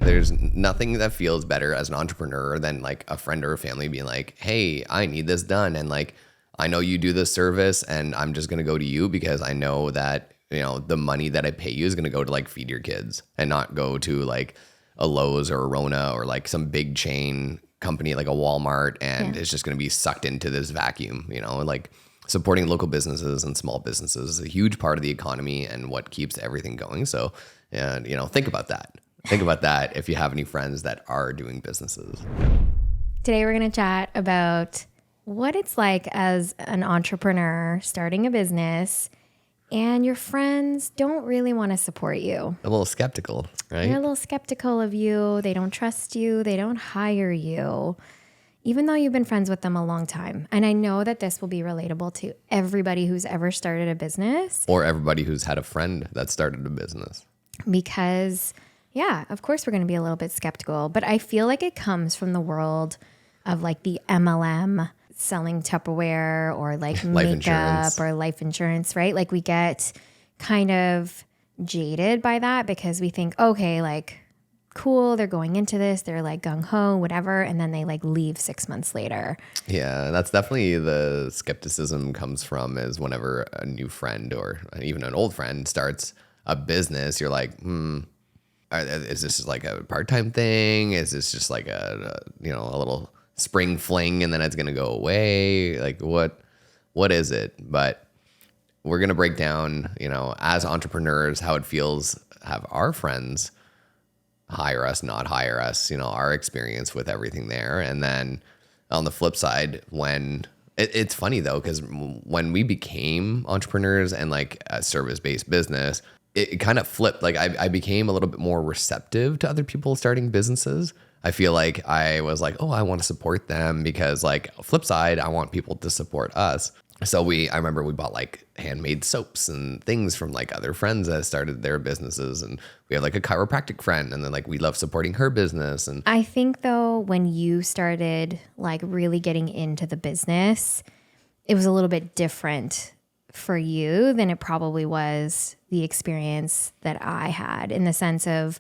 There's nothing that feels better as an entrepreneur than like a friend or a family being like, hey, I need this done. And like, I know you do this service and I'm just going to go to you because I know that, you know, the money that I pay you is going to go to like feed your kids and not go to like a Lowe's or a Rona or like some big chain company like a Walmart. And it's just going to be sucked into this vacuum, you know, like supporting local businesses and small businesses is a huge part of the economy and what keeps everything going. So, and, you know, think about that. Think about that if you have any friends that are doing businesses. Today, we're going to chat about what it's like as an entrepreneur starting a business and your friends don't really want to support you. A little skeptical, right? They're a little skeptical of you. They don't trust you. They don't hire you, even though you've been friends with them a long time. And I know that this will be relatable to everybody who's ever started a business. Or everybody who's had a friend that started a business. Because, yeah, of course we're going to be a little bit skeptical. But I feel like it comes from the world of like the MLM, selling Tupperware or like makeup insurance. Or life insurance, right? Like we get kind of jaded by that because we think, okay, like cool, they're going into this, they're like gung-ho, whatever, and then they like leave 6 months later. Yeah, that's definitely the skepticism comes from is whenever a new friend or even an old friend starts a business, you're like, is this just like a part-time thing? Is this just like a little spring fling and then it's going to go away? Like what is it? But we're going to break down, you know, as entrepreneurs, how it feels, have our friends hire us, not hire us, you know, our experience with everything there. And then on the flip side, when it's funny though, because when we became entrepreneurs and like a service-based business, it kind of flipped. Like I became a little bit more receptive to other people starting businesses. I feel like I was like, oh, I want to support them because like flip side, I want people to support us. So I remember we bought like handmade soaps and things from like other friends that started their businesses. And we have like a chiropractic friend and then like we love supporting her business. And I think though, when you started like really getting into the business, it was a little bit different for you than it probably was the experience that I had, in the sense of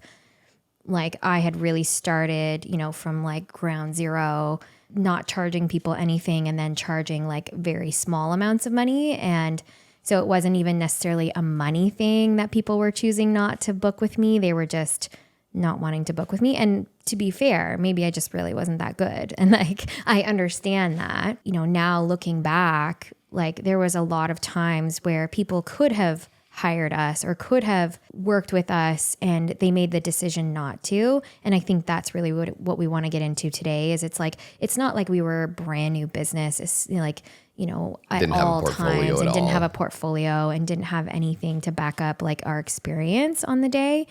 like I had really started, you know, from like ground zero, not charging people anything and then charging like very small amounts of money. And so it wasn't even necessarily a money thing that people were choosing not to book with me. They were just not wanting to book with me. And to be fair, maybe I just really wasn't that good. And like, I understand that, you know, now looking back, like there was a lot of times where people could have hired us or could have worked with us and they made the decision not to. And I think that's really what we want to get into today is it's like, it's not like we were a brand new business. It's like, you know, at all times and didn't have a portfolio and didn't have anything to back up like our experience on the day.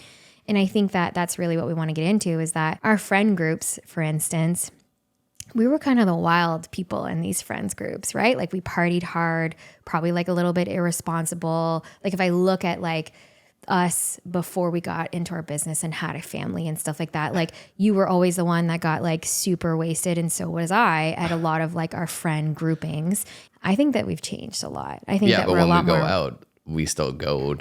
And I think that that's really what we want to get into is that our friend groups, for instance, we were kind of the wild people in these friends groups, right? Like we partied hard, probably like a little bit irresponsible. Like if I look at like us before we got into our business and had a family and stuff like that, like you were always the one that got like super wasted. And so was I at a lot of like our friend groupings. I think that we've changed a lot. I think that we're a lot more. Yeah, but when we go out, we still go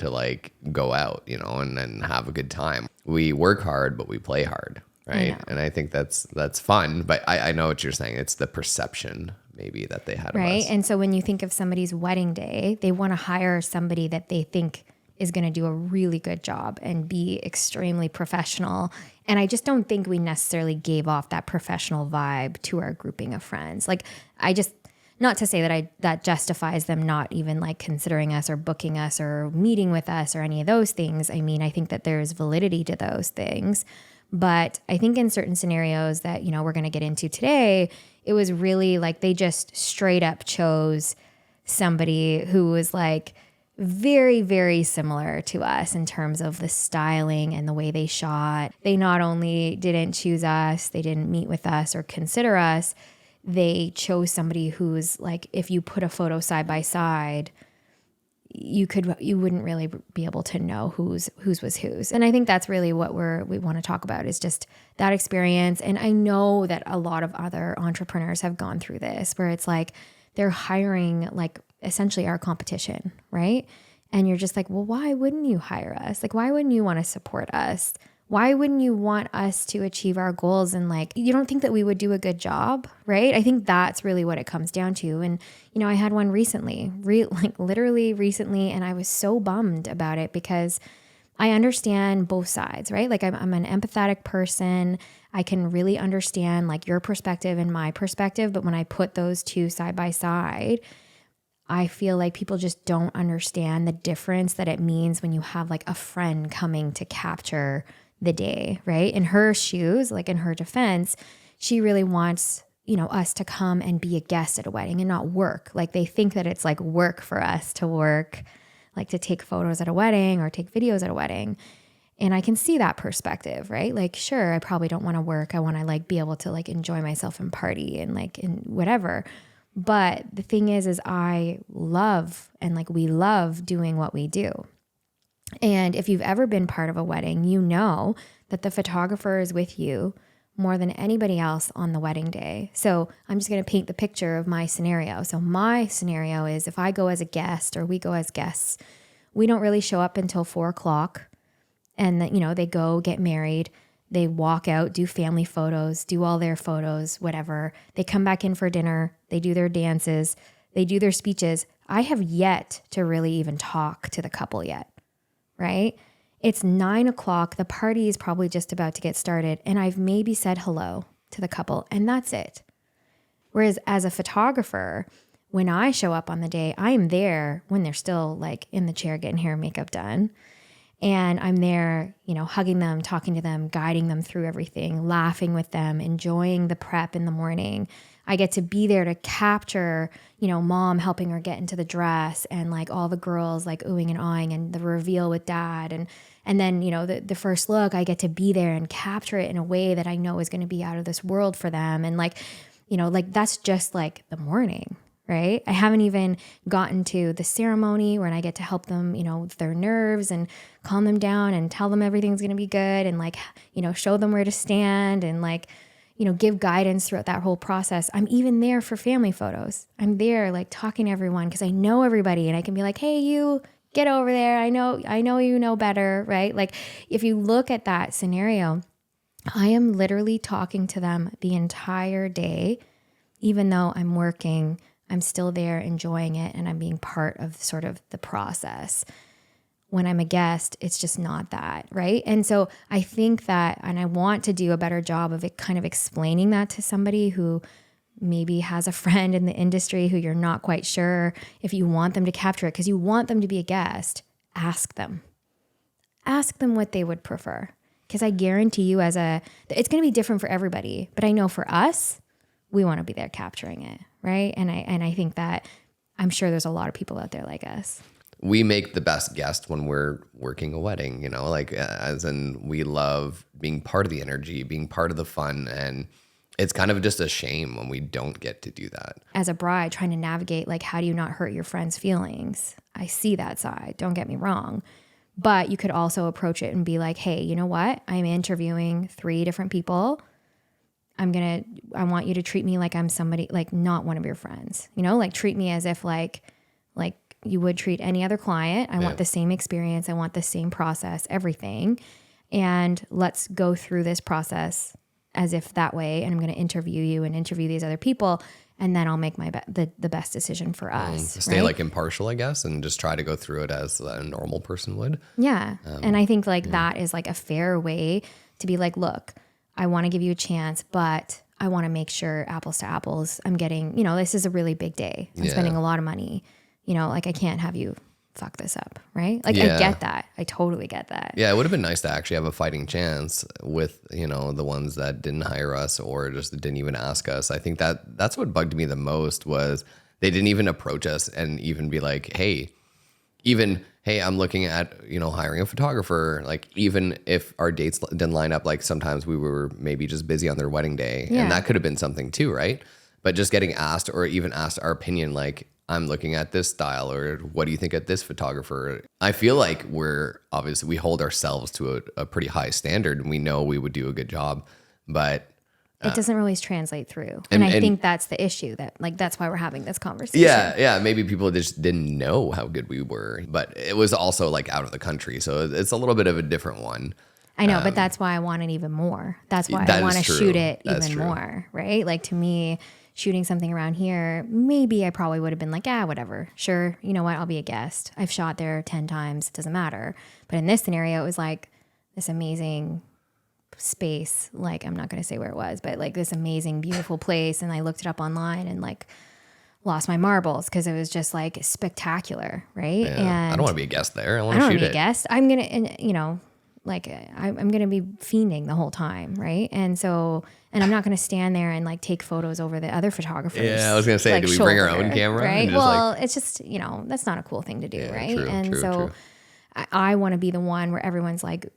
out, you know, and then have a good time. We work hard, but we play hard. Right. And I think that's fun. But I know what you're saying. It's the perception maybe that they had of us. Right. And so when you think of somebody's wedding day, they want to hire somebody that they think is going to do a really good job and be extremely professional. And I just don't think we necessarily gave off that professional vibe to our grouping of friends. Like not to say that justifies them not even like considering us or booking us or meeting with us or any of those things. I mean, I think that there's validity to those things. But I think in certain scenarios that, you know, we're going to get into today, it was really like they just straight up chose somebody who was like very, very similar to us in terms of the styling and the way they shot. They not only didn't choose us, they didn't meet with us or consider us, they chose somebody who's like, if you put a photo side by side, you wouldn't really be able to know whose was whose. And I think that's really what we want to talk about is just that experience. And I know that a lot of other entrepreneurs have gone through this where it's like they're hiring like essentially our competition, right? And you're just like, well, why wouldn't you hire us? Like, why wouldn't you want to support us? Why wouldn't you want us to achieve our goals? And like, you don't think that we would do a good job, right? I think that's really what it comes down to. And, I had one recently, like literally recently, and I was so bummed about it because I understand both sides, right? Like I'm an empathetic person. I can really understand like your perspective and my perspective. But when I put those two side by side, I feel like people just don't understand the difference that it means when you have like a friend coming to capture the day, right? In her shoes, like in her defense, she really wants, us to come and be a guest at a wedding and not work. Like they think that it's like work for us to work, like to take photos at a wedding or take videos at a wedding. And I can see that perspective, right? Like, sure, I probably don't want to work. I want to like be able to like enjoy myself and party and like in whatever. But the thing is I love and like we love doing what we do. And if you've ever been part of a wedding, you know that the photographer is with you more than anybody else on the wedding day. So I'm just going to paint the picture of my scenario. So my scenario is if I go as a guest or we go as guests, we don't really show up until 4:00 and they go get married. They walk out, do family photos, do all their photos, whatever. They come back in for dinner. They do their dances. They do their speeches. I have yet to really even talk to the couple yet. Right? It's 9:00. The party is probably just about to get started. And I've maybe said hello to the couple and that's it. Whereas as a photographer, when I show up on the day, I'm there when they're still like in the chair getting hair and makeup done. And I'm there, hugging them, talking to them, guiding them through everything, laughing with them, enjoying the prep in the morning. I get to be there to capture, mom helping her get into the dress and like all the girls like oohing and awing and the reveal with dad. And then, the first look, I get to be there and capture it in a way that I know is going to be out of this world for them. And like, that's just like the morning, right? I haven't even gotten to the ceremony when I get to help them, with their nerves and calm them down and tell them everything's going to be good and like, show them where to stand and like, give guidance throughout that whole process. I'm even there for family photos. I'm there like talking to everyone because I know everybody and I can be like, hey, you get over there. I know you know better, right? Like if you look at that scenario, I am literally talking to them the entire day, even though I'm working. I'm still there enjoying it and I'm being part of sort of the process. When I'm a guest, it's just not that, right? And so I think that, and I want to do a better job of it kind of explaining that to somebody who maybe has a friend in the industry who you're not quite sure if you want them to capture it because you want them to be a guest, ask them. Ask them what they would prefer. Because I guarantee you it's going to be different for everybody. But I know for us, we want to be there capturing it, right? And I think that I'm sure there's a lot of people out there like us. We make the best guest when we're working a wedding, like as in we love being part of the energy, being part of the fun. And it's kind of just a shame when we don't get to do that. As a bride trying to navigate, like, how do you not hurt your friend's feelings? I see that side. Don't get me wrong. But you could also approach it and be like, hey, you know what? I'm interviewing 3 different people. I want you to treat me like I'm somebody, like not one of your friends, like treat me as if like you would treat any other client. I want the same experience. I want the same process, everything. And let's go through this process as if that way. And I'm going to interview you and interview these other people. And then I'll make the best decision for us. Stay like impartial, I guess, and just try to go through it as a normal person would. Yeah. And I think like that is like a fair way to be like, look, I want to give you a chance, but I want to make sure apples to apples, I'm getting, this is a really big day. I'm spending a lot of money. Like I can't have you fuck this up, right? Like I get that. I totally get that. Yeah, it would have been nice to actually have a fighting chance with, the ones that didn't hire us or just didn't even ask us. I think that's what bugged me the most was they didn't even approach us and even be like, hey, I'm looking at, hiring a photographer. Like even if our dates didn't line up, like sometimes we were maybe just busy on their wedding day and that could have been something too, right? But just getting asked or even asked our opinion, like I'm looking at this style or what do you think of this photographer? I feel like we hold ourselves to a pretty high standard and we know we would do a good job, but it doesn't always translate through. And I think that's the issue that's why we're having this conversation. Yeah. Maybe people just didn't know how good we were, but it was also like out of the country. So it's a little bit of a different one. I know, but that's why I want it even more. That's why I That want is to true. shoot it That's even true. more, right? Like to me, shooting something around here, maybe I probably would have been like, whatever. Sure, you know what? I'll be a guest. I've shot there 10 times. It doesn't matter. But in this scenario, it was like this amazing space. Like, I'm not going to say where it was, but like this amazing, beautiful place. And I looked it up online and like lost my marbles because it was just like spectacular, right? Yeah. And I don't want to be a guest there. I I want to don't want shoot to be a it. guest. I'm going to, and you know, like I'm going to be fiending the whole time. Right. And so, and I'm not going to stand there and like take photos over the other photographers. Yeah, I was gonna say, like, do we bring our shoulder, own camera? Right. And just Well, it's just, you know, that's not a cool thing to do. Right. true, And true, so true. I want to be the one where everyone's like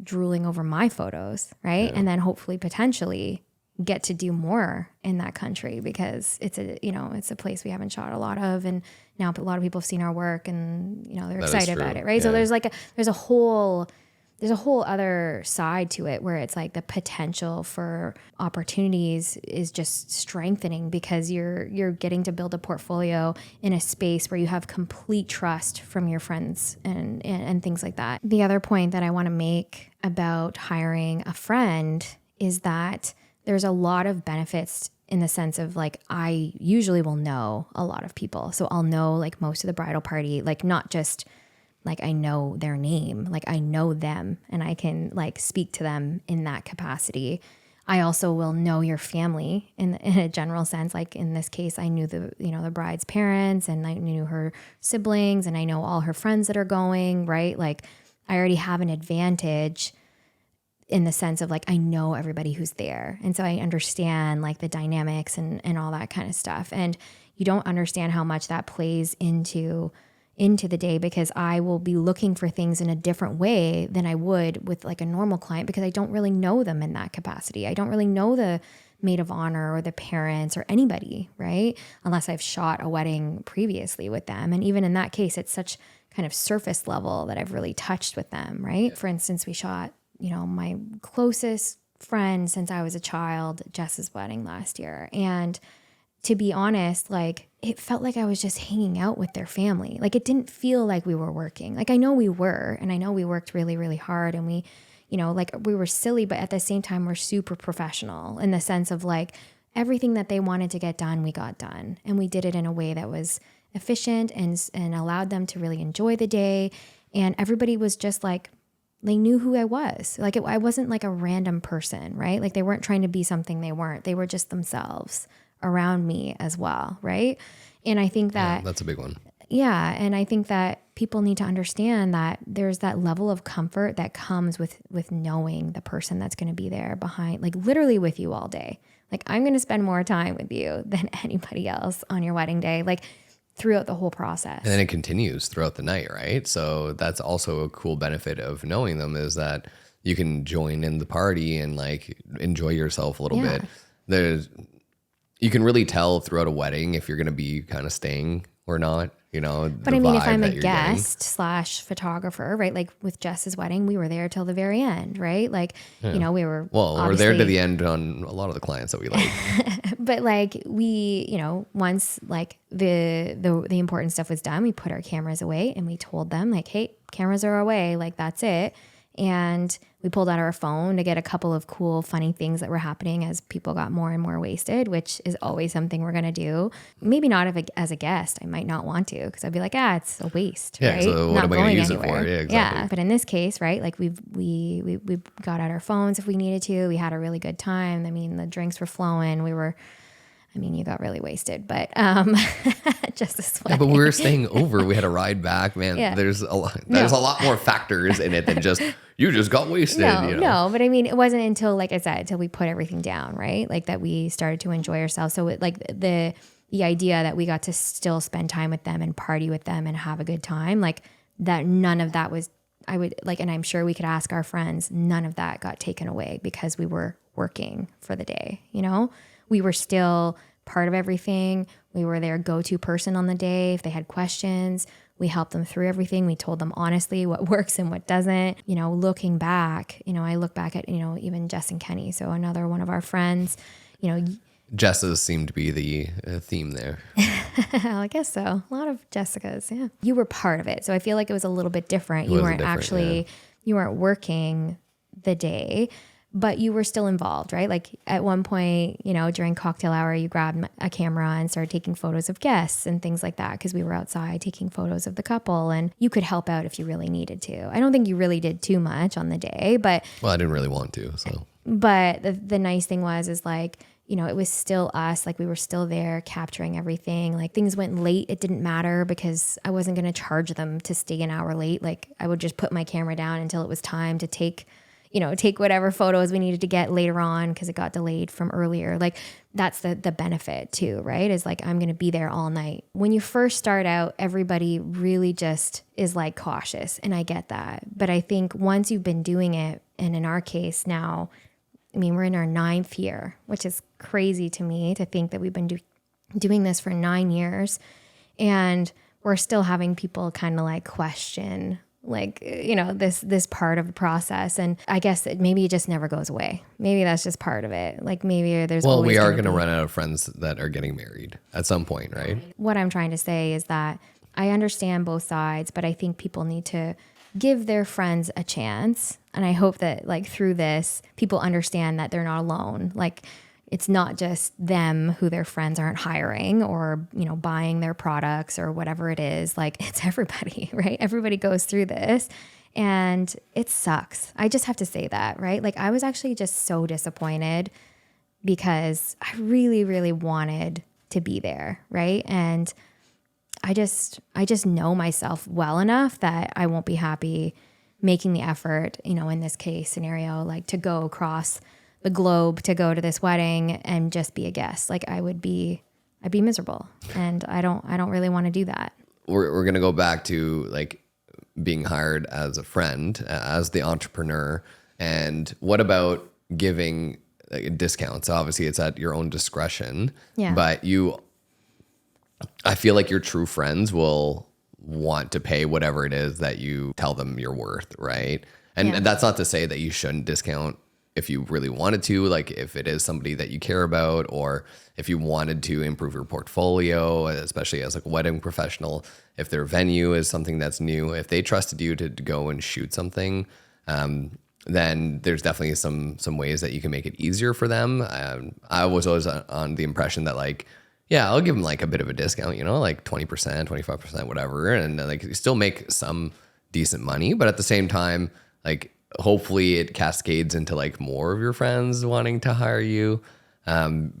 drooling over my photos. Right. And then hopefully potentially get to do more in that country because it's a place we haven't shot a lot of, and now a lot of people have seen our work and you know they're excited about it, right? So there's a whole other side to it where it's like the potential for opportunities is just strengthening because you're getting to build a portfolio in a space where you have complete trust from your friends and things like that. The other point that I want to make about hiring a friend is that there's a lot of benefits in the sense of like, I usually will know a lot of people. So I'll know like most of the bridal party, like not just like I know their name, like I know them and I can like speak to them in that capacity. I also will know your family in a general sense. Like in this case, I knew the bride's parents and I knew her siblings and I know all her friends that are going, right? Like I already have an advantage in the sense of like, I know everybody who's there. And so I understand like the dynamics and all that kind of stuff. And you don't understand how much that plays into the day because I will be looking for things in a different way than I would with like a normal client because I don't really know them in that capacity. I don't really know the maid of honor or the parents or anybody, right? Unless I've shot a wedding previously with them. And even in that case, it's such kind of surface level that I've really touched with them, right? Yeah. For instance, we shot my closest friend since I was a child, Jess's wedding last year. And to be honest, like it felt like I was just hanging out with their family. Like it didn't feel like we were working. Like I know we were, and I know we worked really, really hard and we, like we were silly, but at the same time, we're super professional in the sense of like everything that they wanted to get done, we got done. And we did it in a way that was efficient and allowed them to really enjoy the day. And everybody was just like, they knew who I was. Like I wasn't like a random person, right? Like they weren't trying to be something they weren't. They were just themselves around me as well, right? And I think that that's a big one. Yeah, and I think that people need to understand that there's that level of comfort that comes with knowing the person that's going to be there behind, like literally with you all day. Like I'm going to spend more time with you than anybody else on your wedding day. Like throughout the whole process. And then it continues throughout the night, right? So that's also a cool benefit of knowing them is that you can join in the party and like enjoy yourself a little bit. You can really tell throughout a wedding if you're going to be kind of staying or not, But I mean, if I'm a guest / photographer, right? Like with Jess's wedding, we were there till the very end, right? Like, we were we're there to the end on a lot of the clients that we like. But like we, once like the important stuff was done, we put our cameras away and we told them like, hey, cameras are away, like that's it. And we pulled out our phone to get a couple of cool, funny things that were happening as people got more and more wasted, which is always something we're going to do. Maybe not as a guest. I might not want to because I'd be like, it's a waste, right? So what not am I going to use anywhere. it for? Yeah, exactly. Yeah, but in this case, right, like we got out our phones if we needed to. We had a really good time. I mean, the drinks were flowing. You got really wasted, but just this way. Yeah, but we were staying over. We had a ride back, man. Yeah. There's a lot more factors in it than just you just got wasted. No, but I mean, it wasn't until, like I said, until we put everything down, right? Like that we started to enjoy ourselves. So like the idea that we got to still spend time with them and party with them and have a good time, like that, none of that was. I would like, and I'm sure we could ask our friends. None of that got taken away because we were working for the day. We were still part of everything. We were their go-to person on the day. If they had questions, we helped them through everything. We told them honestly what works and what doesn't. Looking back, I look back at, even Jess and Kenny. So another one of our friends, Jessa's seemed to be the theme there. I guess so. A lot of Jessicas. Yeah. You were part of it. So I feel like it was a little bit different. You weren't working the day, but you were still involved, right? Like at one point, during cocktail hour, you grabbed a camera and started taking photos of guests and things like that because we were outside taking photos of the couple, and you could help out if you really needed to. I don't think you really did too much on the day, but Well, I didn't really want to, so. But the nice thing is like, it was still us, like we were still there capturing everything. Like things went late, it didn't matter because I wasn't going to charge them to stay an hour late. Like I would just put my camera down until it was time to take whatever photos we needed to get later on because it got delayed from earlier. Like that's the benefit too, right? Is like, I'm going to be there all night. When you first start out, everybody really just is like cautious. And I get that. But I think once you've been doing it, and in our case now, we're in our 9th year, which is crazy to me to think that we've been doing this for 9 years. And we're still having people kind of like question this part of the process. And I guess that maybe it just never goes away. Maybe that's just part of it. Like maybe there's Well, always we are going to run out of friends that are getting married at some point, right? What I'm trying to say is that I understand both sides, but I think people need to give their friends a chance. And I hope that like through this, people understand that they're not alone. Like it's not just them who their friends aren't hiring or, buying their products or whatever it is. Like it's everybody, right? Everybody goes through this and it sucks. I just have to say that, right? Like I was actually just so disappointed because I really, really wanted to be there, right? And I just know myself well enough that I won't be happy making the effort, in this case scenario, like to go across the globe to go to this wedding and just be a guest. Like I'd be miserable, and I don't really want to do that. We're going to go back to like being hired as a friend, as the entrepreneur. And what about giving discounts? Obviously it's at your own discretion, but I feel like your true friends will want to pay whatever it is that you tell them you're worth, right? And that's not to say that you shouldn't discount if you really wanted to, like if it is somebody that you care about, or if you wanted to improve your portfolio, especially as like a wedding professional, if their venue is something that's new, if they trusted you to go and shoot something, then there's definitely some ways that you can make it easier for them. I was always on the impression that like, yeah, I'll give them like a bit of a discount, like 20%, 25%, whatever. And like you still make some decent money, but at the same time, like hopefully it cascades into like more of your friends wanting to hire you,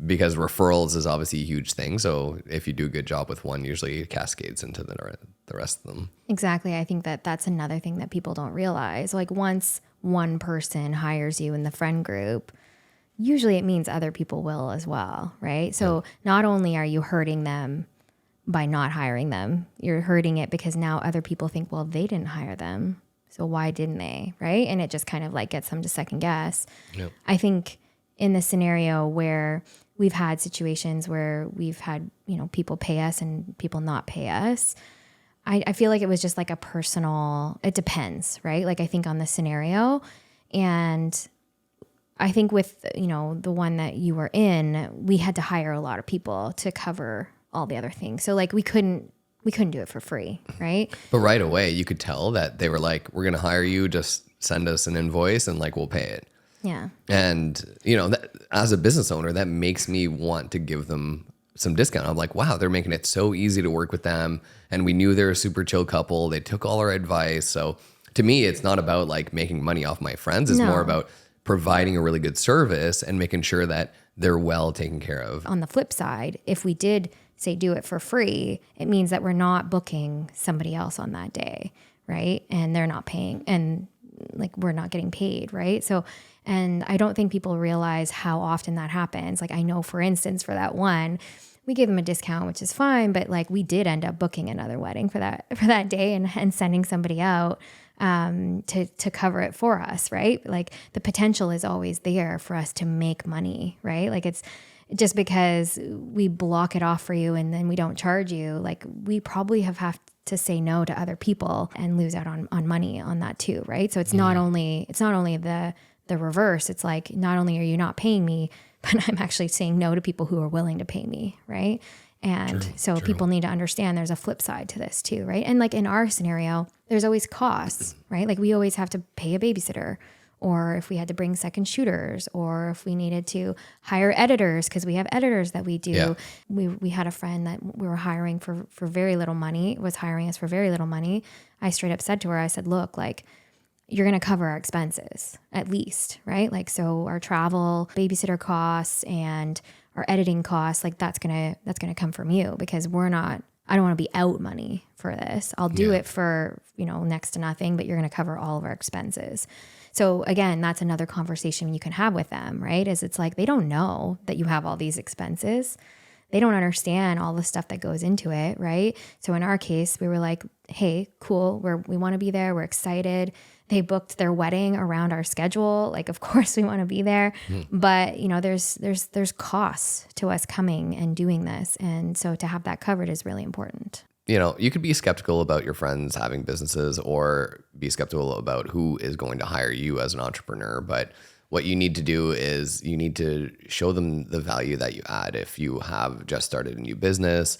because referrals is obviously a huge thing. So if you do a good job with one, usually it cascades into the rest of them. Exactly. I think that that's another thing that people don't realize. Like once one person hires you in the friend group, usually it means other people will as well, right? So not only are you hurting them by not hiring them, you're hurting it because now other people think, well, they didn't hire them, so why didn't they, right? And it just kind of like gets them to second guess. Yep. I think in the scenario where we've had situations where we've had, people pay us and people not pay us, I feel like it was just like a personal, it depends, right? Like I think on the scenario, and I think with, the one that you were in, we had to hire a lot of people to cover all the other things. So like we couldn't do it for free, right? But right away you could tell that they were like, we're going to hire you, just send us an invoice and like we'll pay it. Yeah. And, that, as a business owner, that makes me want to give them some discount. I'm like, wow, they're making it so easy to work with them. And we knew they're a super chill couple. They took all our advice. So to me, it's not about like making money off my friends. It's more about providing a really good service and making sure that they're well taken care of. On the flip side, if we did say do it for free, it means that we're not booking somebody else on that day, right? And they're not paying, and like we're not getting paid, right? So, and I don't think people realize how often that happens. Like I know, for instance, for that one, we gave them a discount, which is fine, but like we did end up booking another wedding for that day and sending somebody out to cover it for us, right? Like the potential is always there for us to make money, right? Like it's just because we block it off for you and then we don't charge you, like we probably have to say no to other people and lose out on money on that too, right? So it's not only the reverse. It's like, not only are you not paying me, but I'm actually saying no to people who are willing to pay me, right? And so people need to understand there's a flip side to this too, right? And like in our scenario, there's always costs, right? Like we always have to pay a babysitter, or if we had to bring second shooters, or if we needed to hire editors, because we have editors that we do. Yeah. We had a friend that we were hiring for very little money, was hiring us for very little money. I straight up said to her, I said, look, like, you're going to cover our expenses at least, right? Like, so our travel, babysitter costs, and our editing costs, like that's going to come from you, because I don't want to be out money for this. I'll do it for, next to nothing, but you're going to cover all of our expenses. So again, that's another conversation you can have with them, right? Is it's like, they don't know that you have all these expenses. They don't understand all the stuff that goes into it, right? So in our case, we were like, hey, cool. We want to be there. We're excited. They booked their wedding around our schedule. Like, of course we want to be there, but there's costs to us coming and doing this. And so to have that covered is really important. You could be skeptical about your friends having businesses, or be skeptical about who is going to hire you as an entrepreneur. But what you need to do is you need to show them the value that you add. If you have just started a new business,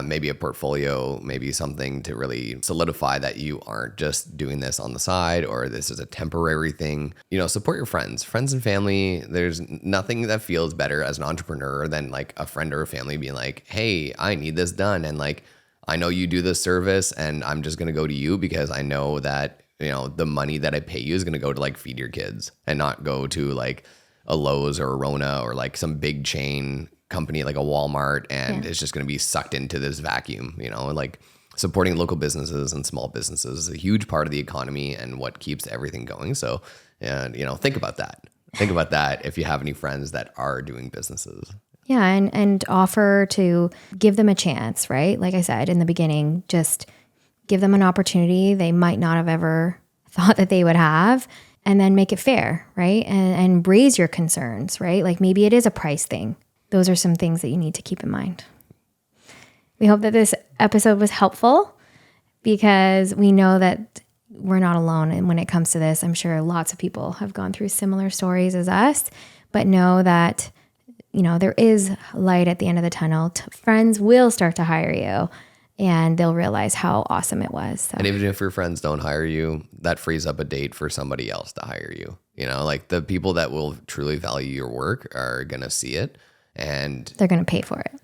maybe a portfolio, maybe something to really solidify that you aren't just doing this on the side, or this is a temporary thing. Support your friends and family. There's nothing that feels better as an entrepreneur than like a friend or a family being like, hey, I need this done. And like, I know you do this service, and I'm just going to go to you because I know that, the money that I pay you is going to go to like feed your kids, and not go to like a Lowe's or a Rona or like some big chain company like a Walmart, and it's just going to be sucked into this vacuum. Like, supporting local businesses and small businesses is a huge part of the economy and what keeps everything going. So, think about that. Think about that if you have any friends that are doing businesses. Yeah, and offer to give them a chance, right? Like I said in the beginning, just give them an opportunity they might not have ever thought that they would have, and then make it fair, right? And raise your concerns, right? Like, maybe it is a price thing. Those are some things that you need to keep in mind. We hope that this episode was helpful, because we know that we're not alone. And when it comes to this, I'm sure lots of people have gone through similar stories as us, but know that there is light at the end of the tunnel. Friends will start to hire you, and they'll realize how awesome it was. So. And even if your friends don't hire you, that frees up a date for somebody else to hire you. Like, the people that will truly value your work are going to see it, and they're going to pay for it.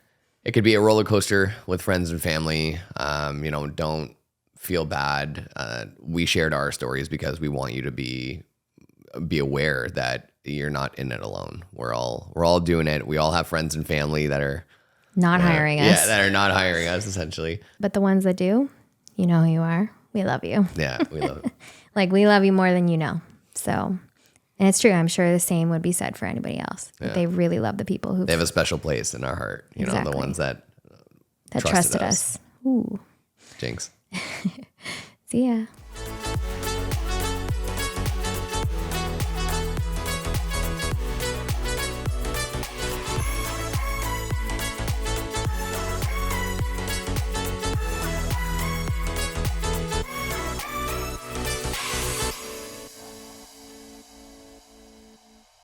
It could be a roller coaster with friends and family. Don't feel bad. We shared our stories because we want you to be aware that you're not in it alone. We're all doing it. We all have friends and family that are not hiring us. Yeah, that are not hiring us, essentially. But the ones that do, you know who you are. We love you. Yeah, we love it. Like, we love you more than you know. So, and it's true. I'm sure the same would be said for anybody else. Yeah. They really love the people who... They have a special place in our heart. The ones that trusted us. Ooh. Jinx. See ya.